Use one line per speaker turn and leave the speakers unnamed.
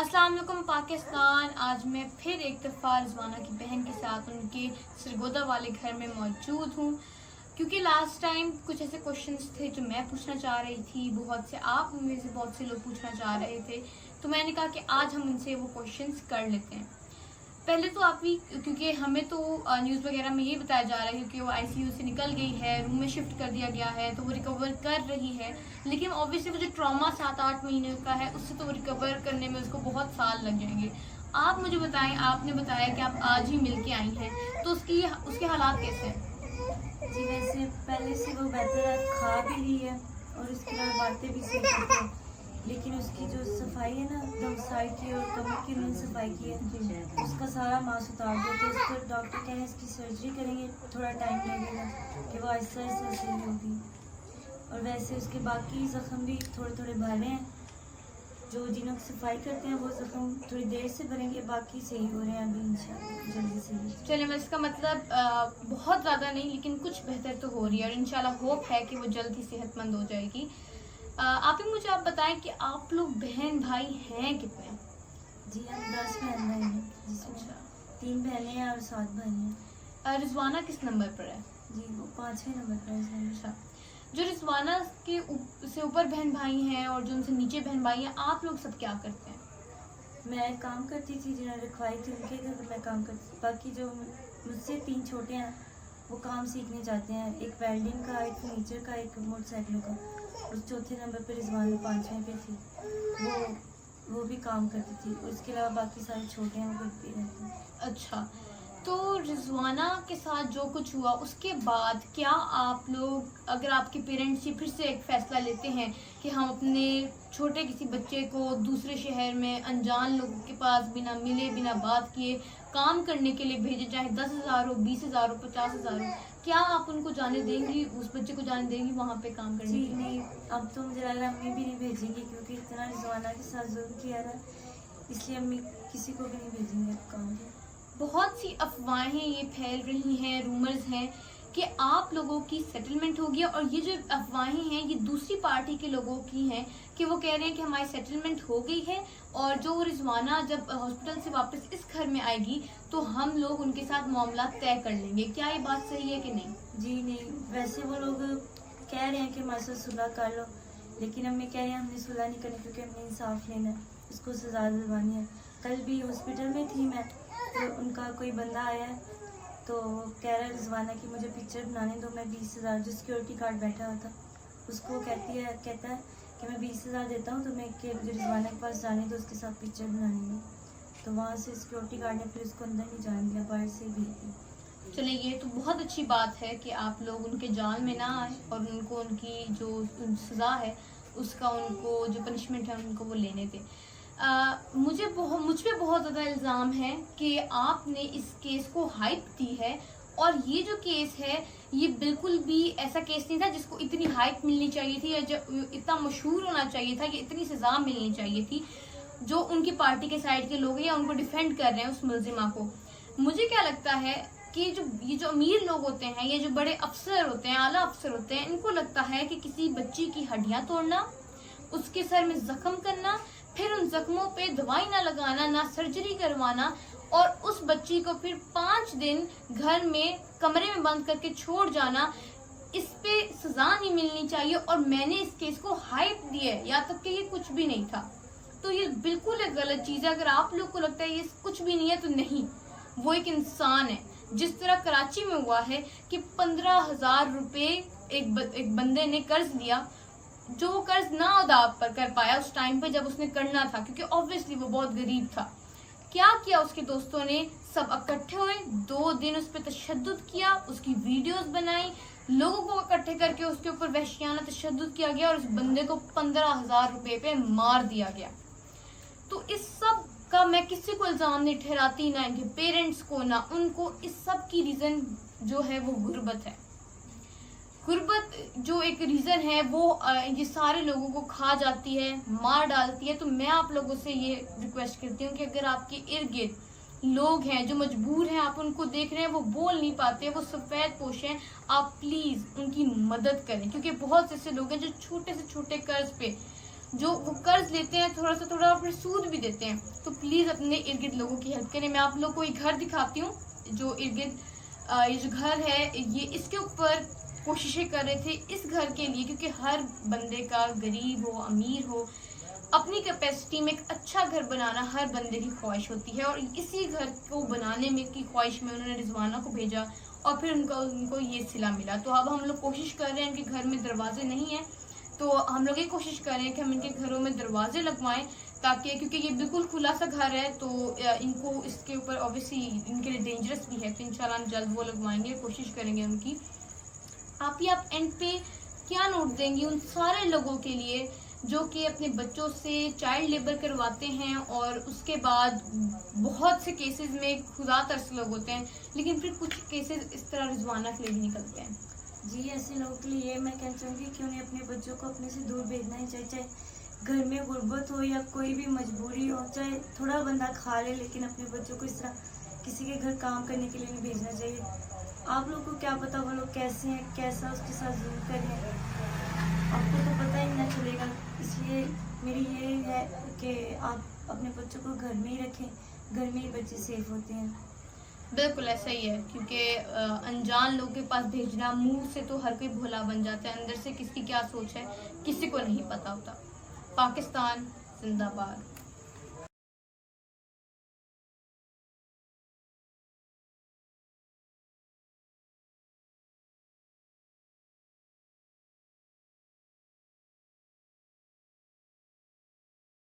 अस्सलाम वालेकुम पाकिस्तान। आज मैं फिर एक दफ़ा रिजवाना की बहन के साथ उनके सरगोदा वाले घर में मौजूद हूँ, क्योंकि लास्ट टाइम कुछ ऐसे क्वेश्चंस थे जो मैं पूछना चाह रही थी, बहुत से लोग पूछना चाह रहे थे, तो मैंने कहा कि आज हम उनसे वो क्वेश्चंस कर लेते हैं। पहले तो आप भी, क्योंकि हमें तो न्यूज़ वगैरह में ये बताया जा रहा है कि वो आईसीयू से निकल गई है, रूम में शिफ्ट कर दिया गया है, तो वो रिकवर कर रही है, लेकिन ऑब्वियसली वो जो ट्रॉमा 7-8 महीने का है उससे तो रिकवर करने में उसको बहुत साल लग जाएंगे। आप मुझे बताएं, आपने बताया कि आप आज ही मिल के आई हैं, तो उसके हालात कैसे हैं?
जी वैसे पहले से वो बेहतर है, खा भी रही है और उसके बाद बातें भी सही करती है, लेकिन उसकी जो सफाई है ना, दम साइड की और कमर की उन्होंने सफाई की है, उसका सारा मांस उतार दिया। तो उसको डॉक्टर कह रहे हैं इसकी सर्जरी करेंगे, थोड़ा टाइम लगेगा कि वो आहिस्ता आहिस्ता सही होगी। और वैसे उसके बाकी जख्म भी थोड़े थोड़े भरे हैं, जो जिन्हों की सफाई करते हैं वो जख्म थोड़ी देर से भरेंगे, बाकी सही हो रहे हैं अभी इंशाल्लाह जल्दी से।
चलिए, मैं इसका मतलब बहुत ज़्यादा नहीं लेकिन कुछ बेहतर तो हो रही है और इंशाल्लाह होप है कि वो जल्द ही सेहतमंद हो जाएगी। आप ही मुझे बताएं कि आप लोग बहन भाई हैं कितने?
जी हम 10 बहन भाई हैं, जिसमें 3 बहनें हैं और 7 भाई हैं।
रिजवाना किस नंबर पर है?
जी वो 5वें नंबर पर है।
अच्छा, जो रिजवाना के से ऊपर बहन भाई हैं और जो उनसे नीचे बहन भाई हैं, आप लोग सब क्या करते हैं?
मैं काम करती थी, जिन्होंने रखवाई थी उनके घर मैं काम करती थी। बाकी जो मुझसे 3 छोटे हैं वो काम सीखने जाते हैं, एक वेल्डिंग का, एक फर्नीचर का, एक मोटरसाइकिलों का। और 4थे नंबर पर रिजवाना 5वें पे थी, वो भी काम करती थी। और इसके अलावा बाकी सारे छोटे हैं, वो घर पे रहते हैं।
अच्छा, तो रिजवाना के साथ जो कुछ हुआ उसके बाद क्या आप लोग, अगर आपके पेरेंट्स ही फिर से एक फैसला लेते हैं कि हम अपने छोटे किसी बच्चे को दूसरे शहर में अनजान लोगों के पास बिना मिले बिना बात किए काम करने के लिए भेजें, चाहे 10,000 हो, 20,000 हो, 50,000 हो, क्या आप उनको जाने देंगी, उस बच्चे को जाने देंगी वहाँ पे काम करने
जी
के लिए?
नहीं, अब तो मुझे लग रहा है अम्मी भी नहीं भेजेंगी, क्योंकि इतना रिजवाना के साथ जुल्म किया था, इसलिए अम्मी किसी को भी नहीं भेजेंगे काम पे।
बहुत सी अफवाहें ये फैल रही हैं, रूमर्स हैं कि आप लोगों की सेटलमेंट होगी, और ये जो अफवाहें हैं ये दूसरी पार्टी के लोगों की हैं कि वो कह रहे हैं कि हमारी सेटलमेंट हो गई है और जो रिजवाना जब हॉस्पिटल से वापस इस घर में आएगी तो हम लोग उनके साथ मामला तय कर लेंगे। क्या ये बात सही है कि नहीं?
जी नहीं, वैसे वो लोग कह रहे हैं कि हमारे साथ सुलह कर लो, लेकिन हमें कह रहे हैं हमने सुलह नहीं करनी, क्योंकि हमने इंसाफ लेना है, उसको सजा दिलवानी है। कल भी हॉस्पिटल में थी मैं, तो उनका कोई बंदा आया है, तो कह रहा है रिजवाना की मुझे पिक्चर बनाने दो, मैं 20,000, जो सिक्योरिटी गार्ड बैठा हुआ था उसको कहता है कि मैं 20,000 देता हूँ, तो मैं जो रिजवाना के पास जाने दो, उसके साथ पिक्चर बनानी है। तो वहाँ से सिक्योरिटी गार्ड ने फिर उसको अंदर नहीं जाने दिया, बाहर से भेज दिया।
चलिए, ये तो बहुत अच्छी बात है कि आप लोग उनके जाल में ना आए और उनको उनकी जो सज़ा है उसका, उनको जो पनिशमेंट है उनको वो लेने दें। मुझ पे बहुत ज़्यादा इल्ज़ाम है कि आपने इस केस को हाइप दी है, और ये जो केस है ये बिल्कुल भी ऐसा केस नहीं था जिसको इतनी हाइप मिलनी चाहिए थी या जो इतना मशहूर होना चाहिए था, कि इतनी सज़ा मिलनी चाहिए थी। जो उनकी पार्टी के साइड के लोग हैं या उनको डिफेंड कर रहे हैं उस मुलजिमा को, मुझे क्या लगता है कि ये जो अमीर लोग होते हैं, ये जो बड़े अफसर होते हैं, आला अफसर होते हैं, इनको लगता है कि किसी बच्ची की हड्डियां तोड़ना, उसके सर में जख्म करना, फिर उन जख्मों पे दवाई ना लगाना, ना सर्जरी करवाना, और उस बच्ची को फिर 5 दिन घर में कमरे में बंद करके छोड़ जाना, इस पे सजा नहीं मिलनी चाहिए। और मैंने इस केस को हाइप दी है, या तक कि ये कुछ भी नहीं था। तो ये बिल्कुल एक गलत चीज है। अगर आप लोग को लगता है ये कुछ भी नहीं है, तो नहीं, वो एक इंसान है। जिस तरह कराची में हुआ है कि 15,000 रुपए एक बंदे ने कर्ज लिया, जो वो कर्ज ना अदा पर कर पाया उस टाइम पे जब उसने करना था, क्योंकि ऑब्वियसली वो बहुत गरीब था। क्या किया उसके दोस्तों ने, सब इकट्ठे हुए, 2 दिन उस पर तशद्दुद किया, उसकी वीडियोस बनाई, लोगों को इकट्ठे करके उसके ऊपर वहशियाना तशद्दुद किया गया और उस बंदे को 15,000 रुपए पे मार दिया गया। तो इस सब का मैं किसी को इल्जाम नहीं ठहराती, ना इनके पेरेंट्स को, ना उनको। इस सब की रीजन जो है वो गुर्बत है। गुर्बत जो एक रीजन है वो ये सारे लोगों को खा जाती है, मार डालती है। तो मैं आप लोगों से ये रिक्वेस्ट करती हूँ कि अगर आपके इर्द गिर्द लोग हैं जो मजबूर हैं, आप उनको देख रहे हैं वो बोल नहीं पाते, वो सफेद पोश हैं, आप प्लीज उनकी मदद करें, क्योंकि बहुत से ऐसे लोग हैं जो छोटे से छोटे कर्ज पे जो वो कर्ज लेते हैं थोड़ा और फिर सूद भी देते हैं। तो प्लीज़ अपने इर्द गिर्द लोगों की हेल्प करें। मैं आप लोग को एक घर दिखाती हूँ जो इर्द गिर्द ये जो घर है ये इसके ऊपर कोशिशें कर रहे थे इस घर के लिए, क्योंकि हर बंदे का गरीब हो अमीर हो अपनी कैपेसिटी में एक अच्छा घर बनाना हर बंदे की ख्वाहिश होती है। और इसी घर को बनाने में की ख्वाहिश में उन्होंने रिजवाना को भेजा और फिर उनको ये सिला मिला। तो अब हम लोग कोशिश कर रहे हैं कि घर में दरवाजे नहीं हैं तो हम लोग ये कोशिश कर रहे हैं कि हम इनके घरों में दरवाजे लगवाएं, ताकि क्योंकि ये बिल्कुल खुला सा घर है तो इनको इसके ऊपर ऑब्वियसली इनके लिए डेंजरस भी है। तो इंशाल्लाह जल्द वो लगवाएंगे, कोशिश करेंगे उनकी। आप एंड पे क्या नोट देंगी उन सारे लोगों के लिए जो कि अपने बच्चों से चाइल्ड लेबर करवाते हैं और उसके बाद बहुत से केसेस में खुदा तरस लोग होते हैं, लेकिन फिर कुछ केसेस इस तरह रिजवाना के लिए भी निकलते हैं।
जी, ऐसे लोगों के लिए मैं कहना चाहूँगी कि उन्हें अपने बच्चों को अपने से दूर भेजना ही चाहिए, चाहे घर में गुर्बत हो या कोई भी मजबूरी हो, चाहे थोड़ा बंदा खा ले, लेकिन अपने बच्चों को इस तरह किसी के घर काम करने के लिए नहीं भेजना चाहिए। आप लोग को क्या पता वो लोग कैसे हैं, कैसा उसके साथ जुल्म कर रहे हैं, आपको तो पता ही ना चलेगा। इसलिए मेरी ये है कि आप अपने बच्चों को घर में ही रखें, घर में ही बच्चे सेफ होते हैं।
बिल्कुल ऐसा ही है, क्योंकि अनजान लोगों के पास भेजना, मुंह से तो हर कोई भोला बन जाता है, अंदर से किसकी क्या सोच है किसी को नहीं पता होता। पाकिस्तान जिंदाबाद।